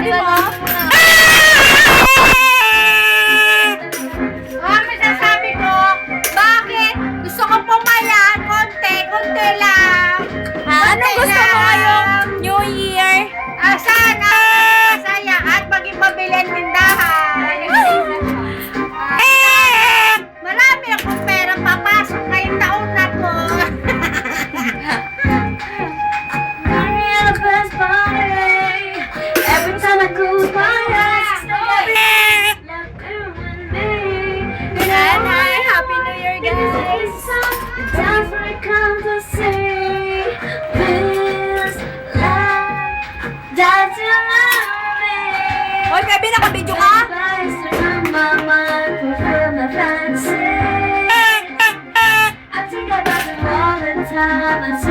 sabi mo? May sasabi ko, bakit? Gusto ko pumaya, konti lang. Anong gusto mo ngayong New Year? Sana masaya at maging mabili ang tindahan. Marami akong pera papasok ngayong taon na to. Every time I close my eyes, Hi, Happy New Year, guys! that's where I come to say, feels like that's your moment. Hoy, Kevin, nakabidyo ka? Flies through my mind, fulfill my fantasy. I think about you all the time.